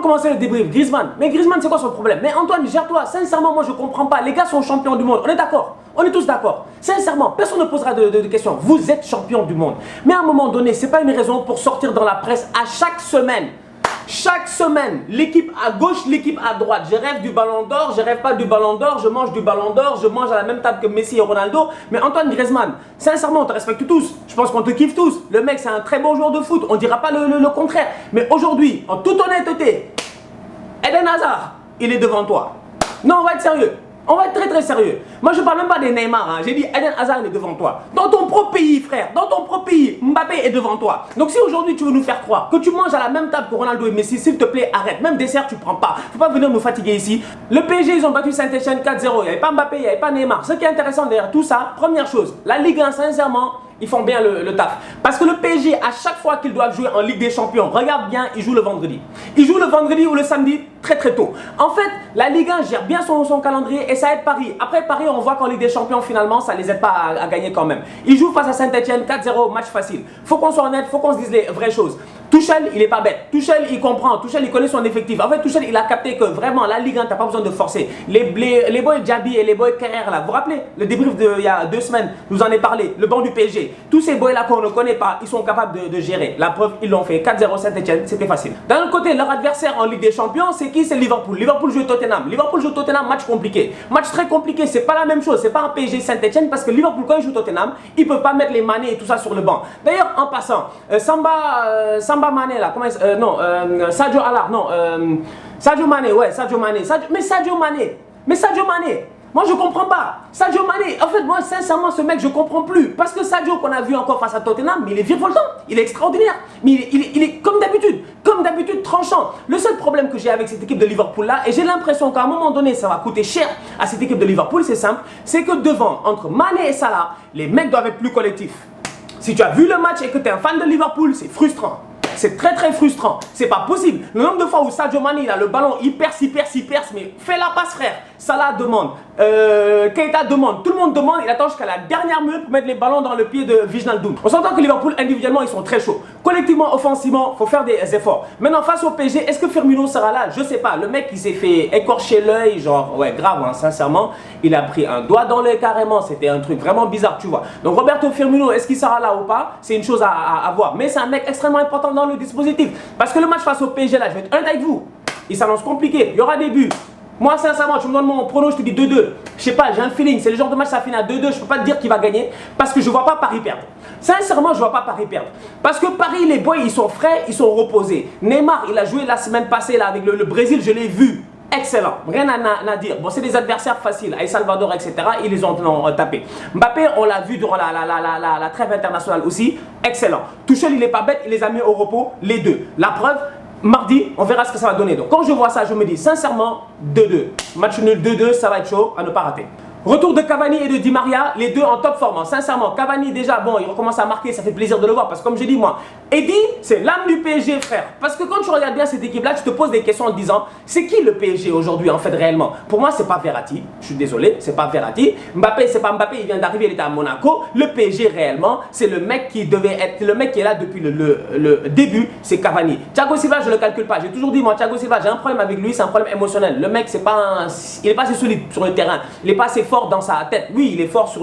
commencer le débrief. Griezmann. Mais Griezmann, c'est quoi son problème? Mais Antoine, gère-toi. Sincèrement, moi, je comprends pas. Les gars sont champions du monde. On est d'accord? On est tous d'accord. Sincèrement, personne ne posera de questions. Vous êtes champion du monde. Mais à un moment donné, c'est pas une raison pour sortir dans la presse à chaque semaine. Chaque semaine, l'équipe à gauche, l'équipe à droite. Je rêve du ballon d'or, je rêve pas du ballon d'or, je mange du ballon d'or, je mange à la même table que Messi et Ronaldo. Mais Antoine Griezmann, sincèrement, on te respecte tous. Je pense qu'on te kiffe tous. Le mec, c'est un très bon joueur de foot. On dira pas le contraire. Mais aujourd'hui, en toute honnêteté, Eden Hazard, il est devant toi. Non, on va être sérieux. On va être très très sérieux. Moi je parle même pas des Neymar, hein. J'ai dit Eden Hazard est devant toi. Dans ton propre pays frère, dans ton propre pays, Mbappé est devant toi. Donc si aujourd'hui tu veux nous faire croire que tu manges à la même table que Ronaldo et Messi, s'il te plaît arrête. Même dessert tu prends pas. Faut pas venir nous fatiguer ici. Le PSG ils ont battu Saint-Etienne 4-0. Il n'y avait pas Mbappé, il n'y avait pas Neymar. Ce qui est intéressant derrière tout ça, première chose, la Ligue 1 sincèrement, ils font bien le taf. Parce que le PSG, à chaque fois qu'ils doivent jouer en Ligue des Champions, regarde bien, ils jouent le vendredi. Ils jouent le vendredi ou le samedi très très tôt. En fait, la Ligue 1 gère bien son calendrier et ça aide Paris. Après Paris, on voit qu'en Ligue des Champions, finalement, ça ne les aide pas à gagner quand même. Ils jouent face à Saint-Etienne, 4-0, match facile. Faut qu'on soit honnête, faut qu'on se dise les vraies choses. Tuchel, il est pas bête. Tuchel, il comprend. Tuchel, il connaît son effectif. En fait, Tuchel, il a capté que vraiment, la Ligue 1, t'as pas besoin de forcer. Les boys Diaby et les boys Kerrer, là, vous vous rappelez le débrief il y a 2 semaines, nous en ai parlé, le banc du PSG. Tous ces boys là qu'on ne connaît pas, ils sont capables de gérer. La preuve, ils l'ont fait. 4-0 Saint-Etienne, c'était facile. D'un autre côté, leur adversaire en Ligue des Champions, c'est qui? C'est Liverpool. Liverpool joue Tottenham. Liverpool joue Tottenham, match compliqué. Match très compliqué, c'est pas la même chose. C'est pas un PSG Saint-Etienne parce que Liverpool, quand ils jouent Tottenham, ils peuvent pas mettre les Mané et tout ça sur le banc. D'ailleurs, en passant, Samba Mané là, comment Sadio Alar, non, Sadio Mané, ouais, Sadio Mané. Mais Sadio Mané. Moi je comprends pas. Sadio Mané, en fait moi sincèrement ce mec je comprends plus. Parce que Sadio qu'on a vu encore face à Tottenham, mais il est virevoltant, il est extraordinaire. Mais il est comme d'habitude tranchant. Le seul problème que j'ai avec cette équipe de Liverpool là, et j'ai l'impression qu'à un moment donné ça va coûter cher à cette équipe de Liverpool, c'est simple, c'est que devant, entre Mané et Salah, les mecs doivent être plus collectifs. Si tu as vu le match et que tu es un fan de Liverpool, c'est frustrant. C'est très très frustrant. C'est pas possible. Le nombre de fois où Sadio Mané il a le ballon, il perce, mais fais la passe frère. Salah demande, Keita demande, tout le monde demande, il attend jusqu'à la dernière minute pour mettre les ballons dans le pied de Wijnaldum. On s'entend que Liverpool individuellement ils sont très chauds. Collectivement, offensivement, il faut faire des efforts. Maintenant face au PSG, est-ce que Firmino sera là? Je sais pas. Le mec il s'est fait écorcher l'œil, genre ouais grave hein, sincèrement. Il a pris un doigt dans l'œil carrément, c'était un truc vraiment bizarre tu vois. Donc Roberto Firmino, est-ce qu'il sera là ou pas? C'est une chose à voir. Mais c'est un mec extrêmement important dans le dispositif. Parce que le match face au PSG là, je vais être honnête avec vous, il s'annonce compliqué, il y aura des buts. Moi sincèrement, tu me donnes mon prono, je te dis 2-2. Je sais pas, j'ai un feeling, c'est le genre de match ça finit à 2-2, je peux pas te dire qui va gagner parce que je vois pas Paris perdre. Sincèrement, je vois pas Paris perdre. Parce que Paris, les boys, ils sont frais, ils sont reposés. Neymar, il a joué la semaine passée là avec le Brésil, je l'ai vu. Excellent, rien à dire. Bon, c'est des adversaires faciles, El Salvador, etc. Ils les ont tapé. Mbappé, on l'a vu durant la trêve internationale aussi. Excellent. Tuchel, il n'est pas bête, il les a mis au repos, les deux. La preuve, mardi, on verra ce que ça va donner. Donc, quand je vois ça, je me dis sincèrement 2-2. Match nul 2-2, ça va être chaud à ne pas rater. Retour de Cavani et de Di Maria, les deux en top forme. Sincèrement, Cavani déjà, bon, il recommence à marquer, ça fait plaisir de le voir. Parce que comme je dis moi, Eddie, c'est l'âme du PSG, frère. Parce que quand tu regardes bien cette équipe-là, tu te poses des questions en te disant, c'est qui le PSG aujourd'hui, en fait, réellement? Pour moi, c'est pas Verratti. Je suis désolé, c'est pas Verratti. Mbappé, c'est pas Mbappé, il vient d'arriver, il était à Monaco. Le PSG, réellement, c'est le mec qui devait être, le mec qui est là depuis le début, c'est Cavani. Thiago Silva, je le calcule pas. J'ai toujours dit, moi, Thiago Silva, j'ai un problème avec lui, c'est un problème émotionnel. Le mec, c'est pas il est pas assez solide sur le terrain. Il est pas assez fort dans sa tête. Oui, il est fort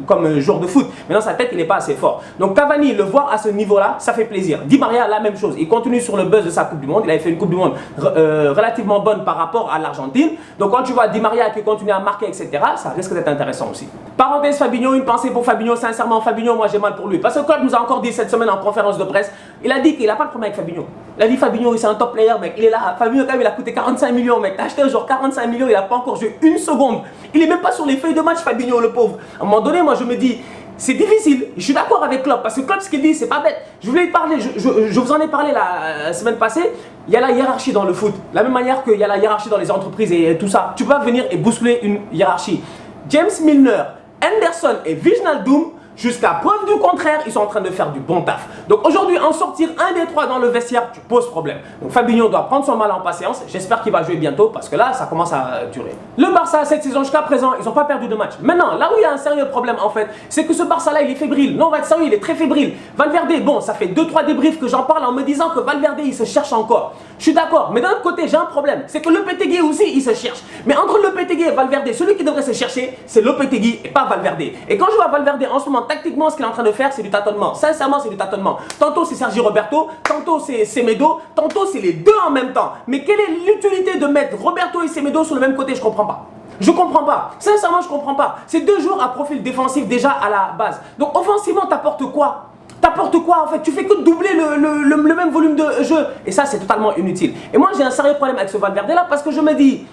comme joueur de foot, mais dans sa tête, il n'est pas assez fort. Donc Cavani, le voir à ce niveau-là, ça fait plaisir. Di Maria, la même chose. Il continue sur le buzz de sa Coupe du Monde. Il avait fait une Coupe du Monde relativement bonne par rapport à l'Argentine. Donc quand tu vois Di Maria qui continue à marquer, etc., ça risque d'être intéressant aussi. Parenthèse Fabinho, une pensée pour Fabinho. Sincèrement, Fabinho, moi j'ai mal pour lui. Parce que Claude nous a encore dit cette semaine en conférence de presse, il a dit qu'il n'a pas de problème avec Fabinho. Il a dit Fabinho, c'est un top player, mec. Il est là. Fabinho, quand même, il a coûté 45 millions, mec. T'as acheté un joueur 45 millions, il n'a pas encore joué une seconde. Il n'est même pas sur les feuilles de match, Fabinho, le pauvre. À un moment donné, moi, je me dis, c'est difficile. Je suis d'accord avec Klopp, parce que Klopp, ce qu'il dit, c'est pas bête. Je voulais parler, je vous en ai parlé la semaine passée. Il y a la hiérarchie dans le foot. De la même manière qu'il y a la hiérarchie dans les entreprises et tout ça. Tu peux pas venir et bousculer une hiérarchie. James Milner, Henderson et Wijnaldum Jusqu'à preuve du contraire, ils sont en train de faire du bon taf. Donc aujourd'hui, en sortir un des trois dans le vestiaire, tu poses problème. Donc Fabinho doit prendre son mal en patience. J'espère qu'il va jouer bientôt parce que là, ça commence à durer. Le Barça, cette saison jusqu'à présent, ils n'ont pas perdu de match. Maintenant, là où il y a un sérieux problème en fait, c'est que ce Barça-là, il est fébrile. Non, on va être sérieux, il est très fébrile. Valverde, bon, ça fait 2-3 débriefs que j'en parle en me disant que Valverde, il se cherche encore. Je suis d'accord, mais d'un autre côté, j'ai un problème. C'est que Lopetegui aussi, il se cherche. Mais entre Lopetegui et Valverde, celui qui devrait se chercher, c'est Lopetegui et pas Valverde. Et quand je vois Valverde en ce moment, tactiquement, ce qu'il est en train de faire, c'est du tâtonnement. Sincèrement, c'est du tâtonnement. Tantôt, c'est Sergi Roberto, tantôt, c'est Semedo, tantôt, c'est les deux en même temps. Mais quelle est l'utilité de mettre Roberto et Semedo sur le même côté? Je comprends pas. Je comprends pas. Sincèrement, je comprends pas. C'est deux joueurs à profil défensif déjà à la base. Donc, offensivement, t'apportes quoi? T'apportes quoi en fait? Tu fais que doubler le même volume de jeu. Et ça, c'est totalement inutile. Et moi, j'ai un sérieux problème avec ce Valverde là parce que je me dis,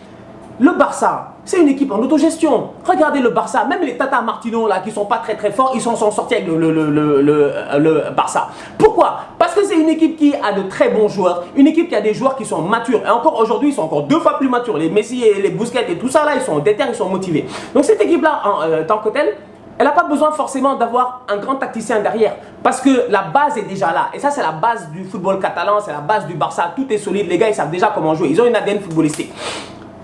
le Barça, c'est une équipe en autogestion. Regardez le Barça, même les Tata Martino là qui sont pas très forts, ils sont sortis avec le Barça. Pourquoi? Parce que c'est une équipe qui a de très bons joueurs, une équipe qui a des joueurs qui sont matures. Et encore aujourd'hui, ils sont encore 2 fois plus matures. Les Messi et les Busquets et tout ça là, ils sont déter, ils sont motivés. Donc cette équipe là, en tant que telle, elle n'a pas besoin forcément d'avoir un grand tacticien derrière. Parce que la base est déjà là. Et ça, c'est la base du football catalan, c'est la base du Barça. Tout est solide. Les gars, ils savent déjà comment jouer. Ils ont une ADN footballistique.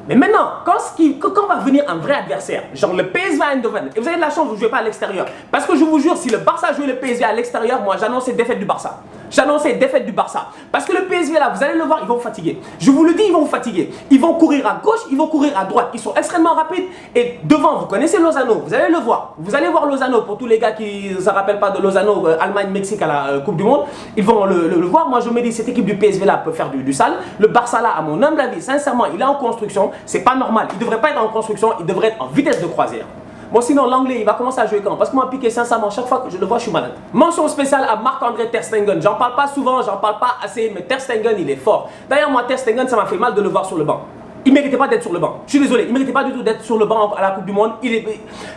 Mais maintenant, quand va venir un vrai adversaire, genre le PSV Eindhoven, et vous avez de la chance, vous ne jouez pas à l'extérieur. Parce que je vous jure, si le Barça jouait le PSV à l'extérieur, moi j'annonce une défaite du Barça. J'annonce une défaite du Barça. Parce que le PSV là, vous allez le voir, ils vont vous fatiguer. Je vous le dis, ils vont vous fatiguer. Ils vont courir à gauche, ils vont courir à droite. Ils sont extrêmement rapides. Et devant, vous connaissez Lozano, vous allez le voir. Vous allez voir Lozano, pour tous les gars qui ne se rappellent pas de Lozano, Allemagne-Mexique à la Coupe du Monde. Ils vont le voir. Moi je me dis, cette équipe du PSV là peut faire du sale. Le Barça là, à mon humble avis, sincèrement, il est en construction. C'est pas normal. Il ne devrait pas être en construction, il devrait être en vitesse de croisière. Bon, sinon, l'anglais, il va commencer à jouer quand? Parce que moi, Piqué, sincèrement, chaque fois que je le vois, je suis malade. Mention spéciale à Marc-André Ter Stegen. J'en parle pas souvent, j'en parle pas assez, mais Ter Stegen, il est fort. D'ailleurs, moi, Ter Stegen, ça m'a fait mal de le voir sur le banc. Il ne méritait pas d'être sur le banc. Je suis désolé, il ne méritait pas du tout d'être sur le banc à la Coupe du Monde.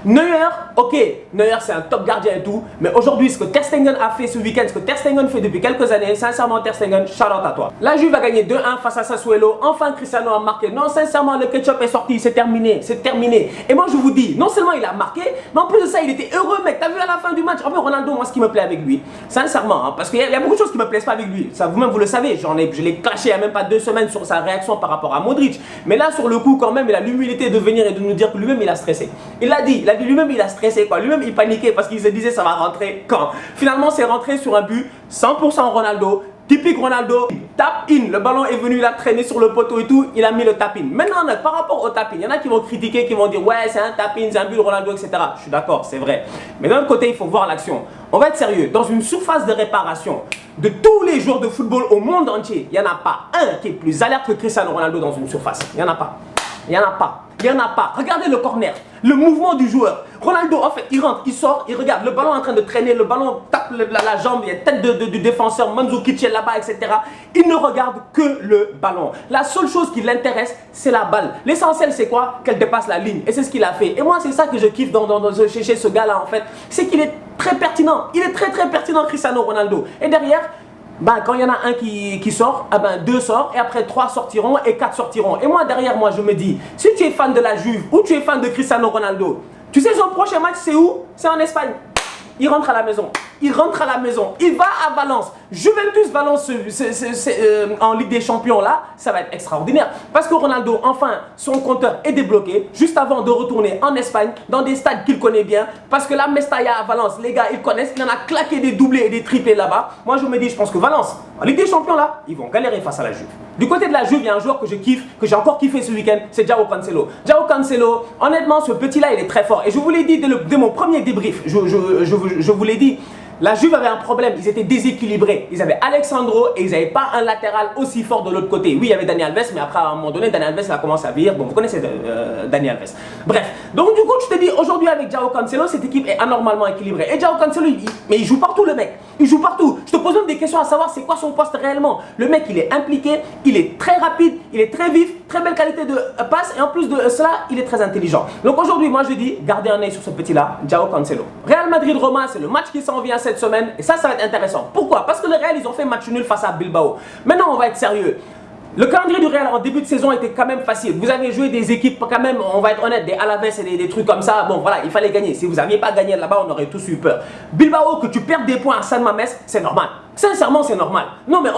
Neuer, ok, Neuer c'est un top gardien et tout. Mais aujourd'hui, ce que Ter Stegen a fait ce week-end, ce que Ter Stegen fait depuis quelques années, sincèrement, Ter Stegen, shout out à toi. La Juve a gagné 2-1 face à Sassuolo. Enfin, Cristiano a marqué. Non, sincèrement, le ketchup est sorti, c'est terminé, c'est terminé. Et moi, je vous dis, non seulement il a marqué, mais en plus de ça, il était heureux, mec. T'as vu à la fin du match? En fait, Ronaldo, moi, ce qui me plaît avec lui, sincèrement, hein, parce qu'il y a beaucoup de choses qui me plaisent pas avec lui. Ça, vous-même, vous le savez. Je l'ai clashé il n'y a même pas 2 semaines sur sa réaction par rapport à Modric. Mais là, sur le coup, quand même, il a l'humilité de venir et de nous dire que lui-même, il a stressé. Il a dit lui-même, il a stressé, quoi. Lui-même, il paniquait parce qu'il se disait, ça va rentrer quand? Finalement, c'est rentré sur un but 100% Ronaldo. Typique Ronaldo, tap in, le ballon est venu, il a traîné sur le poteau et tout, il a mis le tap in. Maintenant, par rapport au tap in, il y en a qui vont critiquer, qui vont dire ouais c'est un tap in, c'est un but de Ronaldo, etc. Je suis d'accord, c'est vrai. Mais d'un autre côté, il faut voir l'action. On va être sérieux, dans une surface de réparation, de tous les joueurs de football au monde entier, il n'y en a pas un qui est plus alerte que Cristiano Ronaldo dans une surface. Il n'y en a pas. Il n'y en a pas. Il n'y en a pas. Regardez le corner, le mouvement du joueur. Ronaldo, en fait, il rentre, il sort, il regarde, le ballon est en train de traîner, le ballon tape la jambe, il y a tête du défenseur, Mandzukic est là-bas, etc. Il ne regarde que le ballon. La seule chose qui l'intéresse, c'est la balle. L'essentiel, c'est quoi? Qu'elle dépasse la ligne. Et c'est ce qu'il a fait. Et moi, c'est ça que je kiffe chez ce gars-là, en fait. C'est qu'il est très pertinent. Il est très, très pertinent, Cristiano Ronaldo. Et derrière, quand il y en a un qui sort, 2 sortent, et après 3 sortiront et 4 sortiront. Et moi, derrière moi, je me dis, si tu es fan de la Juve ou tu es fan de Cristiano Ronaldo, tu sais son prochain match, c'est où? C'est en Espagne. Il rentre à la maison. Il rentre à la maison. Il va à Valence. Juventus-Valence en Ligue des Champions, là, ça va être extraordinaire. Parce que Ronaldo, enfin, son compteur est débloqué juste avant de retourner en Espagne, dans des stades qu'il connaît bien. Parce que la Mestalla à Valence, les gars, ils connaissent. Il en a claqué des doublés et des triplés là-bas. Moi, je me dis, je pense que Valence, en Ligue des Champions, là, ils vont galérer face à la Juve. Du côté de la Juve, il y a un joueur que je kiffe, que j'ai encore kiffé ce week-end, c'est João Cancelo. João Cancelo, honnêtement, ce petit-là, il est très fort. Et je vous l'ai dit dès mon premier débrief, je vous l'ai dit, la Juve avait un problème, ils étaient déséquilibrés. Ils avaient Alexandro et ils n'avaient pas un latéral aussi fort de l'autre côté. Oui, il y avait Dani Alves, mais après, à un moment donné, Dani Alves a commencé à vieillir. Bon, vous connaissez Dani Alves. Bref, donc du coup, tu te dis, aujourd'hui avec João Cancelo, cette équipe est anormalement équilibrée. Et João Cancelo, mais il joue partout, le mec. Il joue partout. Je te pose même des questions à savoir c'est quoi son poste réellement. Le mec, il est impliqué, il est très rapide, il est très vif, très belle qualité de passe et en plus de cela, il est très intelligent. Donc aujourd'hui, moi je dis, gardez un œil sur ce petit-là, João Cancelo. Real Madrid-Roma, c'est le match qui s'en vient cette semaine et ça va être intéressant. Pourquoi? Parce que le Real, ils ont fait match nul face à Bilbao. Maintenant, on va être sérieux. Le calendrier du Real en début de saison était quand même facile. Vous avez joué des équipes quand même, on va être honnête, des Alaves et des trucs comme ça. Bon voilà, il fallait gagner. Si vous n'aviez pas gagné là-bas, on aurait tous eu peur. Bilbao, que tu perds des points à San Mamés, c'est normal. Sincèrement, c'est normal. Non, mais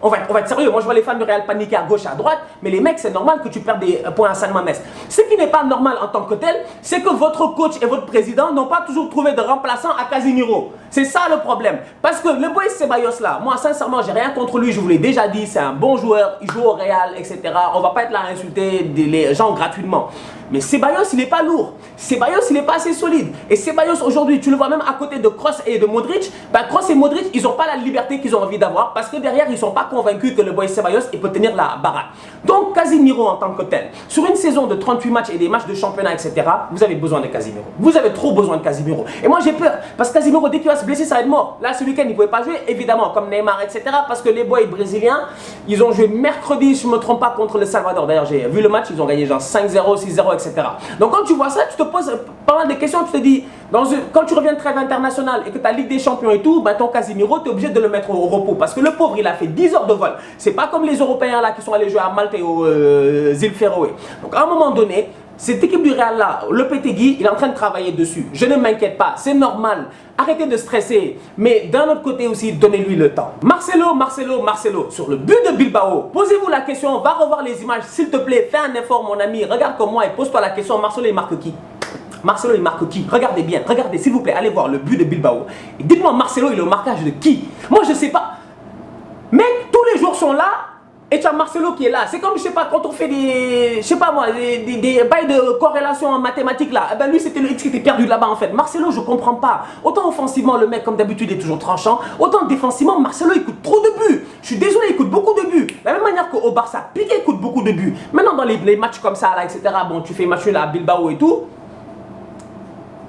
on va être sérieux. Moi, je vois les fans du Real paniquer à gauche, à droite. Mais les mecs, c'est normal que tu perdes des points à San Mamés. Ce qui n'est pas normal en tant que tel, c'est que votre coach et votre président n'ont pas toujours trouvé de remplaçant à Casemiro. C'est ça le problème. Parce que le boy Ceballos là, moi, sincèrement, j'ai rien contre lui. Je vous l'ai déjà dit, c'est un bon joueur. Il joue au Real, etc. On va pas être là à insulter les gens gratuitement. Mais Ceballos, il n'est pas lourd. Ceballos, il n'est pas assez solide. Et Ceballos, aujourd'hui, tu le vois même à côté de Kroos et de Modric. Ben, Kroos et Modric, ils n'ont pas la liberté qu'ils ont envie d'avoir parce que derrière, ils ne sont pas convaincus que le boy Ceballos il peut tenir la baraque. Donc, Casemiro en tant que tel, sur une saison de 38 matchs et des matchs de championnat, etc., vous avez besoin de Casemiro. Vous avez trop besoin de Casemiro. Et moi, j'ai peur parce que Casemiro, dès qu'il va se blesser, ça va être mort. Là, ce week-end, il ne pouvait pas jouer, évidemment, comme Neymar, etc., parce que les boys brésiliens, ils ont joué mercredi, je ne me trompe pas, contre le Salvador. D'ailleurs, j'ai vu le match, ils ont gagné genre 5-0, 6-0, etc. Donc, quand tu vois ça, tu te poses pas mal de questions, tu te dis, quand tu reviens de trêve internationale et que tu as Ligue des Champions et tout, ben ton Casemiro, tu es obligé de le mettre au repos parce que le pauvre, il a fait 10 heures de vol. C'est pas comme les Européens là qui sont allés jouer à Malte et aux îles Féroé. Donc, à un moment donné, cette équipe du Real là, le Lopetegui, il est en train de travailler dessus. Je ne m'inquiète pas, c'est normal. Arrêtez de stresser. Mais d'un autre côté aussi, donnez-lui le temps. Marcelo, sur le but de Bilbao, posez-vous la question, va revoir les images, s'il te plaît, fais un effort mon ami, regarde comme moi et pose-toi la question, Marcelo il marque qui? Marcelo il marque qui? Regardez bien, regardez s'il vous plaît, allez voir le but de Bilbao. Et dites-moi Marcelo il est au marquage de qui? Moi je sais pas. Mec, tous les jours sont là. Et tu as Marcelo qui est là. C'est comme, je sais pas, quand on fait des, je sais pas moi, des bails de corrélation en mathématiques là. Eh ben lui, c'était le X qui était perdu là-bas en fait. Marcelo, je comprends pas. Autant offensivement, le mec, comme d'habitude, est toujours tranchant. Autant défensivement, Marcelo, il coûte trop de buts. Je suis désolé, il coûte beaucoup de buts. De la même manière qu'au Barça, Piqué coûte beaucoup de buts. Maintenant, dans les matchs comme ça, là, etc., bon, tu fais match là à Bilbao et tout.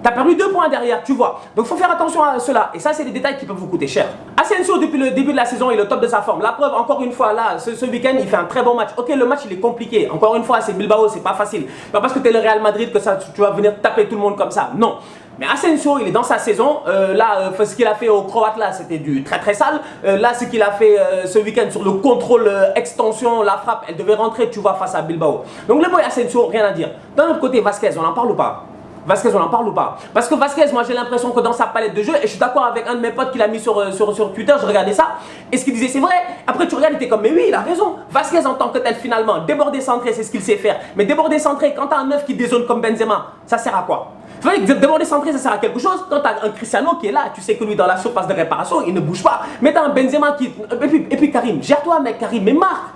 T'as perdu 2 points derrière, tu vois. Donc, il faut faire attention à cela. Et ça, c'est des détails qui peuvent vous coûter cher. Asensio, depuis le début de la saison, il est au top de sa forme. La preuve, encore une fois, là, ce week-end, il fait un très bon match. Ok, le match, il est compliqué. Encore une fois, c'est Bilbao, c'est pas facile. Pas parce que t'es le Real Madrid que ça, tu vas venir taper tout le monde comme ça. Non. Mais Asensio, il est dans sa saison. Là, ce qu'il a fait au Croate, là, c'était du très très sale. Là, ce qu'il a fait ce week-end sur le contrôle extension, la frappe, elle devait rentrer, tu vois, face à Bilbao. Donc, le boy Asensio, rien à dire. D'un autre côté, Vasquez, on en parle ou pas? Vasquez, on en parle ou pas? Parce que Vasquez, moi j'ai l'impression que dans sa palette de jeu, et je suis d'accord avec un de mes potes qui l'a mis sur Twitter, je regardais ça, et ce qu'il disait c'est vrai. Après tu regardes, il était comme, mais oui, il a raison. Vasquez en tant que tel finalement, déborder centré, c'est ce qu'il sait faire. Mais déborder centré, quand t'as un neuf qui dézone comme Benzema, ça sert à quoi? Vous voyez, déborder centré, ça sert à quelque chose. Quand t'as un Cristiano qui est là, tu sais que lui dans la surface de réparation, il ne bouge pas. Mais t'as un Benzema qui... Et puis Karim, gère-toi mec Karim, mais marque.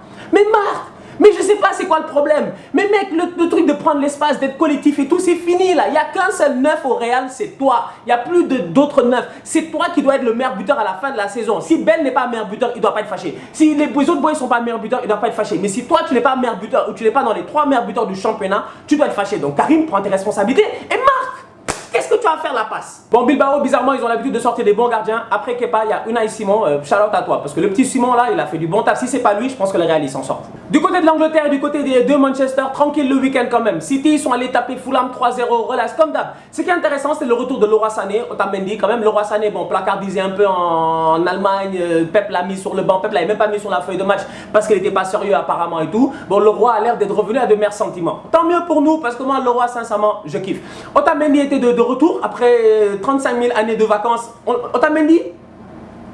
Mais je sais pas c'est quoi le problème. Mais mec, le truc de prendre l'espace, d'être collectif et tout, c'est fini là. Il n'y a qu'un seul neuf au Real, c'est toi. Il n'y a plus d'autres neufs. C'est toi qui dois être le meilleur buteur à la fin de la saison. Si Ben n'est pas meilleur buteur, il ne doit pas être fâché. Si les autres boys ne sont pas meilleurs buteurs, il ne doit pas être fâché. Mais si toi tu n'es pas meilleur buteur ou tu n'es pas dans les 3 meilleurs buteurs du championnat, tu dois être fâché. Donc Karim, prends tes responsabilités et marque. Qu'est-ce que tu vas faire la passe? Bon, Bilbao, bizarrement, ils ont l'habitude de sortir des bons gardiens. Après Kepa, il y a Unai Simon. Shout out à toi. Parce que le petit Simon, là, il a fait du bon taf. Si c'est pas lui, je pense que le Real, il s'en sort. Du côté de l'Angleterre et du côté de Manchester, tranquille le week-end quand même. City, ils sont allés taper Fulham 3-0. Relax, comme d'hab. Ce qui est intéressant, c'est le retour de Leroy Sané. Otamendi, quand même. Leroy Sané, bon, placardisé un peu en Allemagne. Pep l'a mis sur le banc. Pep l'a même pas mis sur la feuille de match parce qu'il n'était pas sérieux apparemment et tout. Bon, Leroy a l'air d'être revenu à de meilleurs sentiments. Tant mieux pour nous parce que moi, Leroy, sincèrement, je kiffe. Otamendi était de retour après 35 000 années de vacances. Otamendi,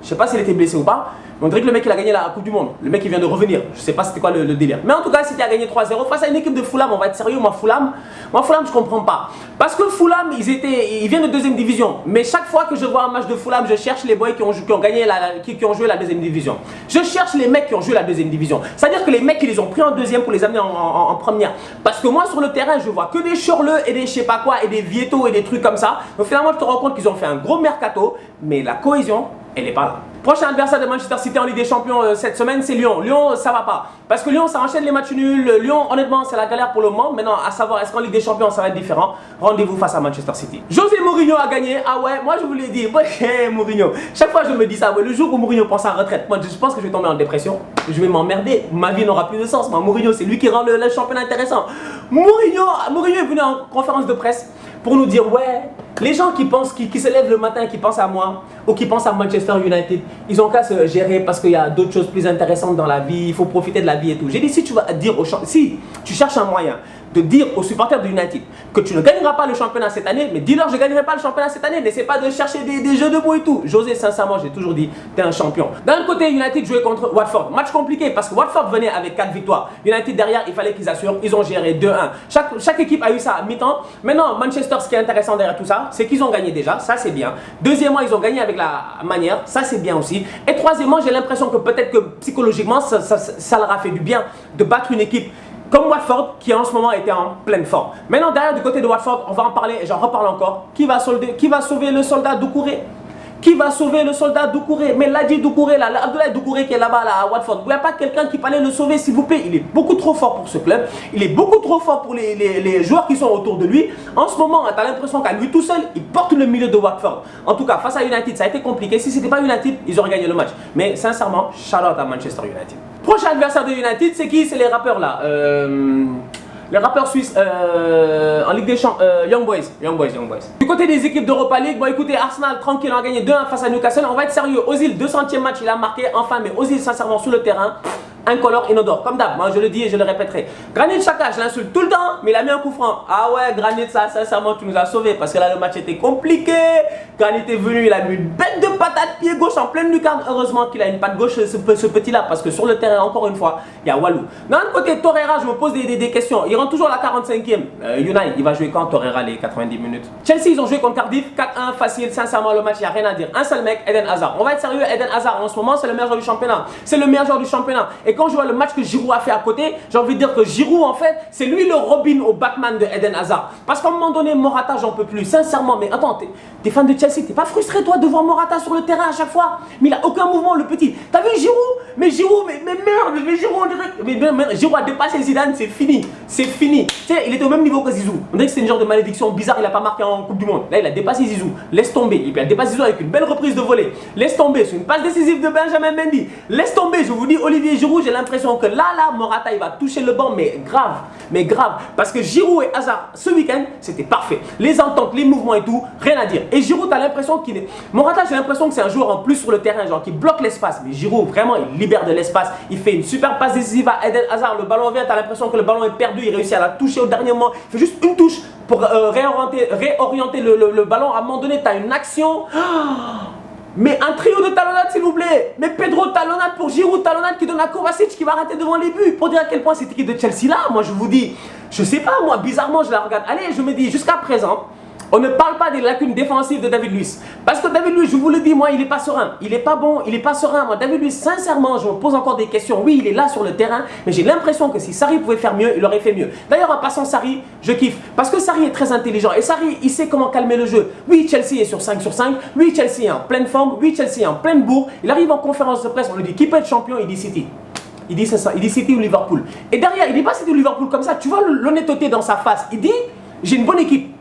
je sais pas s'il était blessé ou pas, mais on dirait que le mec il a gagné la Coupe du Monde. Le mec il vient de revenir. Je sais pas c'était quoi le délire. Mais en tout cas, City a gagné 3-0 face à une équipe de Fulham. On va être sérieux, moi Fulham, je comprends pas. Parce que Fulham, ils viennent de deuxième division. Mais chaque fois que je vois un match de Fulham, je cherche les boys qui ont joué la deuxième division. Je cherche les mecs qui ont joué la deuxième division. C'est-à-dire que les mecs qui les ont pris en deuxième pour les amener en première. Parce que moi sur le terrain, je vois que des Chorleux et des je sais pas quoi et des Vieto et des trucs comme ça. Donc finalement, je te rends compte qu'ils ont fait un gros mercato, mais la cohésion, elle n'est pas là. Prochain adversaire de Manchester City en Ligue des Champions cette semaine, c'est Lyon. Lyon, ça va pas. Parce que Lyon, ça enchaîne les matchs nuls. Lyon, honnêtement, c'est la galère pour le moment. Maintenant, à savoir, est-ce qu'en Ligue des Champions, ça va être différent? Rendez-vous face à Manchester City. José Mourinho a gagné. Ah ouais, moi je vous l'ai dit. Mourinho. Chaque fois, je me dis ça. Ouais, le jour où Mourinho pense à retraite, moi je pense que je vais tomber en dépression. Je vais m'emmerder. Ma vie n'aura plus de sens. Moi, Mourinho, c'est lui qui rend le championnat intéressant. Mourinho est venu en conférence de presse pour nous dire ouais, Les gens qui pensent, qui se lèvent le matin et qui pensent à moi, ou qui pensent à Manchester United, ils ont qu'à se gérer parce qu'il y a d'autres choses plus intéressantes dans la vie, il faut profiter de la vie et tout. J'ai dit, si tu vas dire si tu cherches un moyen de dire aux supporters de United que tu ne gagneras pas le championnat cette année, mais dis-leur je ne gagnerai pas le championnat cette année, n'essaie pas de chercher des jeux de mots et tout. José, sincèrement, j'ai toujours dit, tu es un champion. D'un côté, United jouait contre Watford. Match compliqué parce que Watford venait avec 4 victoires. United derrière, il fallait qu'ils assurent, ils ont géré 2-1. Chaque équipe a eu ça à mi-temps. Maintenant, Manchester, ce qui est intéressant derrière tout ça, c'est qu'ils ont gagné déjà, ça c'est bien. Deuxièmement, ils ont gagné avec la manière, ça c'est bien aussi. Et troisièmement, j'ai l'impression que peut-être que psychologiquement, ça leur a fait du bien de battre une équipe comme Watford, qui en ce moment était en pleine forme. Maintenant, derrière du côté de Watford, on va en parler et j'en reparle encore. Qui va sauver le soldat Doucouré? Qui va sauver le soldat Doucouré? Mais Ladji Doucouré, là, Abdoulaye Doucouré qui est là-bas là, à Watford, il n'y a pas quelqu'un qui peut aller le sauver, s'il vous plaît. Il est beaucoup trop fort pour ce club. Il est beaucoup trop fort pour les joueurs qui sont autour de lui. En ce moment, tu as l'impression qu'à lui tout seul, il porte le milieu de Watford. En tout cas, face à United, ça a été compliqué. Si ce n'était pas United, ils auraient gagné le match. Mais sincèrement, shout out à Manchester United. Prochain adversaire de United, c'est qui? C'est les rappeurs là. Les rappeurs suisses en Ligue des Champions, Young Boys. Du côté des équipes d'Europa League, bon écoutez, Arsenal tranquille, on a gagné 2-1 face à Newcastle. On va être sérieux, Ozil, 200e match, il a marqué enfin, mais Ozil sincèrement sur le terrain, incolore, inodore, comme d'hab, moi je le dis et je le répéterai. Granit Xhaka, je l'insulte tout le temps, mais il a mis un coup franc. Ah ouais, Granit, ça sincèrement tu nous as sauvés parce que là le match était compliqué. Granit est venu, il a mis une bête de patate pied gauche en pleine lucarne. Heureusement qu'il a une patte gauche, ce petit là, parce que sur le terrain, encore une fois, il y a Walou. D'un autre côté, Torreira, je me pose des questions. Il rentre toujours à la 45e. United, il va jouer quand Torreira les 90 minutes? Chelsea, ils ont joué contre Cardiff, 4-1, facile, sincèrement le match, il n'y a rien à dire. Un seul mec, Eden Hazard. On va être sérieux, Eden Hazard en ce moment, c'est le meilleur joueur du championnat. C'est le meilleur joueur du championnat. Et quand je vois le match que Giroud a fait à côté, j'ai envie de dire que Giroud, en fait, c'est lui le Robin au Batman de Eden Hazard. Parce qu'à un moment donné, Morata, j'en peux plus. Sincèrement, mais attends, t'es fan de Chelsea, t'es pas frustré toi de voir Morata sur le terrain à chaque fois? Mais il a aucun mouvement, le petit. T'as vu Giroud? Mais Giroud, mais merde, mais Giroud, on dirait. Mais Giroud a dépassé Zidane, c'est fini. C'est fini. Tu sais, il était au même niveau que Zizou. On dirait que c'est une genre de malédiction bizarre, il a pas marqué en Coupe du Monde. Là, il a dépassé Zizou. Laisse tomber. Il a dépassé Zizou avec une belle reprise de volée. Laisse tomber. C'est une passe décisive de Benjamin Mendy. Laisse tomber. Je vous dis, Olivier Giroud, j'ai l'impression que là, Morata, il va toucher le banc, mais grave. Mais grave. Parce que Giroud et Hazard, ce week-end, c'était parfait. Les ententes, les mouvements et tout, rien à dire. Et Giroud, t'as l'impression qu'il est. Morata, j'ai l'impression que c'est un joueur en plus sur le terrain, genre qui bloque l'espace. Mais Giroud, vraiment, il libère de l'espace. Il fait une super passe décisive à Eden Hazard. Le ballon vient, t'as l'impression que le ballon est perdu. Il réussit à la toucher au dernier moment. Il fait juste une touche pour réorienter le ballon. À un moment donné, t'as une action. Mais un trio de talonnades s'il vous plaît. Mais Pedro talonnade pour Giroud, talonnade qui donne à Kovacic qui va rater devant les buts. Pour dire à quel point cette équipe de Chelsea là, moi je vous dis, je sais pas moi, bizarrement je la regarde. Allez, je me dis jusqu'à présent, on ne parle pas des lacunes défensives de David Luiz. Parce que David Luiz, je vous le dis, moi, il n'est pas serein. Il n'est pas bon, il n'est pas serein. Moi, David Luiz, sincèrement, je me pose encore des questions. Oui, il est là sur le terrain, mais j'ai l'impression que si Sarri pouvait faire mieux, il aurait fait mieux. D'ailleurs, en passant Sarri, je kiffe. Parce que Sarri est très intelligent. Et Sarri, il sait comment calmer le jeu. Oui, Chelsea est sur 5 sur 5. Oui, Chelsea est en pleine forme. Oui, Chelsea est en pleine bourre. Il arrive en conférence de presse, on lui dit qui peut être champion, il dit City. Il dit c'est ça, il dit City ou Liverpool. Et derrière, il dit pas City ou Liverpool comme ça. Tu vois l'honnêteté dans sa face. Il dit, j'ai une bonne équipe.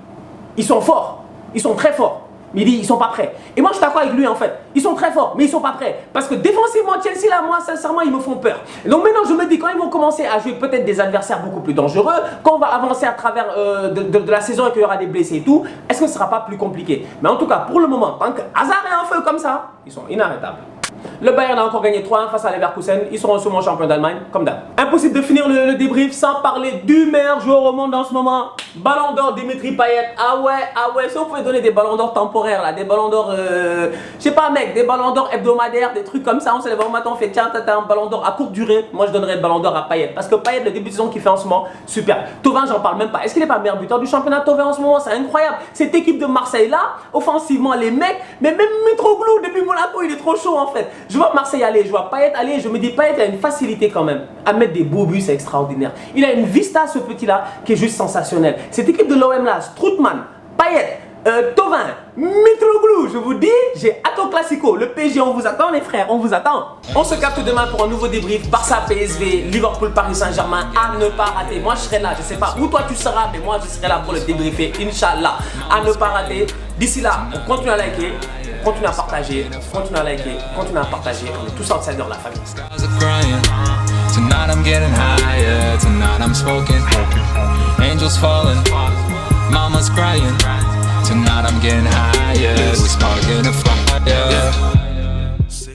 Ils sont forts. Ils sont très forts, mais il dit ils sont pas prêts. Et moi je suis d'accord avec lui en fait. Ils sont très forts, mais ils sont pas prêts. Parce que défensivement, Chelsea là, moi sincèrement, ils me font peur. Et donc maintenant je me dis, quand ils vont commencer à jouer peut-être des adversaires beaucoup plus dangereux, quand on va avancer à travers de la saison et qu'il y aura des blessés et tout, est-ce que ce sera pas plus compliqué? Mais en tout cas, pour le moment, tant que Hazard est en feu comme ça, ils sont inarrêtables. Le Bayern a encore gagné 3-1 face à Leverkusen. Ils seront sûrement champions d'Allemagne, comme d'hab. Impossible de finir le débrief sans parler du meilleur joueur au monde en ce moment. Ballon d'or Dimitri Payet. Ah ouais, si on pouvait donner des ballons d'or temporaires, là, des ballons d'or, je sais pas mec, des ballons d'or hebdomadaires, des trucs comme ça, on se lève au matin, on fait tiens, t'as un ballon d'or à courte durée. Moi je donnerais le ballon d'or à Payet. Parce que Payet, le début de saison qu'il fait en ce moment, super. Thauvin, j'en parle même pas. Est-ce qu'il est pas meilleur buteur du championnat Thauvin en ce moment? C'est incroyable. Cette équipe de Marseille là, offensivement, les mecs, mais même Mitroglou depuis Monaco, il est trop chaud en fait. Je vois Marseille aller, je vois Payet aller, je me dis Payet a une facilité quand même à mettre des beaux buts, c'est extraordinaire. Il a une vista ce petit là qui est juste sensationnel. Cette équipe de l'OM là, Strootman, Payet, Thauvin, Mitroglou, je vous dis, j'ai hâte au Classico. Le PSG, on vous attend les frères, on vous attend. On se capte demain pour un nouveau débrief. Barça, PSV, Liverpool, Paris Saint-Germain, à ne pas rater. Moi je serai là, je sais pas où toi tu seras, mais moi je serai là pour le débriefer, Inch'Allah. À ne pas rater. D'ici là, on continue à liker. Continue à partager, continue à liker, continue à partager. On est tous outside de la famille. Tonight I'm getting higher, tonight I'm smoking. Angels falling, mama's crying. Tonight I'm getting high, yeah. We sparking a fire.